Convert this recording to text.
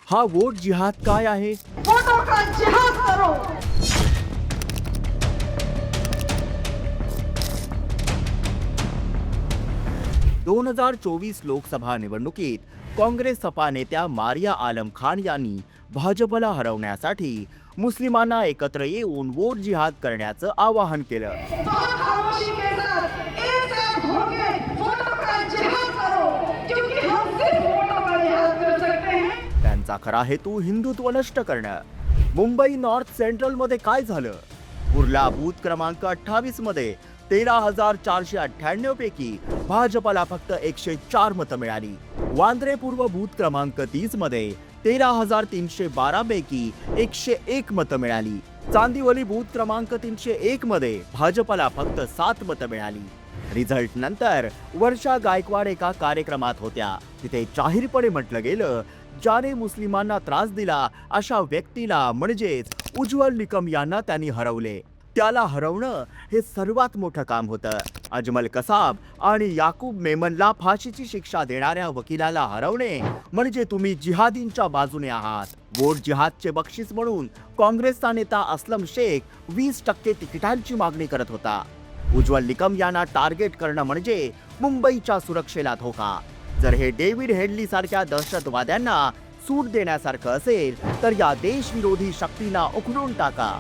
हा वोट जिहाद काय आहे? वोटों का जिहाद करो। 2024 लोकसभा निवडणुकीत काँग्रेस सपा नेत्या मारिया आलम खान यांनी भाजपला हरवण्यासाठी मुस्लिमांना एकत्र येऊन वोट जिहाद करण्याचं आवाहन केलं. बहुत खामोशी के साथ एक साथ होके वोटों का जिहाद करो, क्योंकि हम सिर्फ वोटों का जिहाद कर सकते हैं। त्यांचा खरा हेतू हिंदुत्व नष्ट करणं. मुंबई नॉर्थ सेंट्रल मध्ये काय झालं? कुर्ला बूथ क्रमांक 28 मध्ये 13,498 पैकी भाजपला फक्त 104 मतं मिळाली. वांद्रे पूर्व बूथ क्रमांक 30 मध्ये 13,312 पैकी 101 मतं मिळाली. चांदिवली बूथ क्रमांक 301 मध्ये भाजपला फक्त 7 मतं मिळाली. रिझल्ट नंतर वर्षा गायकवाड एका कार्यक्रमात होत्या. तिथे जाहीरपणे म्हटलं गेलं, ज्याने मुस्लिमांना त्रास दिला अशा व्यक्तीला म्हणजेच उज्ज्वल निकम यांना त्यांनी हरवले. त्याला हरवणं हे सर्वात मोठं काम होतं. अजमल कसाब आणि याकूब मेमनला फाशीची शिक्षा देणाऱ्या वकिलाला हरवणे म्हणजे तुम्ही जिहादींच्या बाजूने आहात. वोट जिहादचे बक्षीस म्हणून काँग्रेसचा नेता असलम शेख 20% तिकिटांची मागणी करत होता. उज्ज्वल निकम यांना टार्गेट करणं म्हणजे मुंबईच्या सुरक्षेला धोका. जर हे डेव्हिड हेडली सारख्या दहशतवाद्यांना सूट देण्यासारखं असेल तर या देशविरोधी शक्तींना उखडून टाका.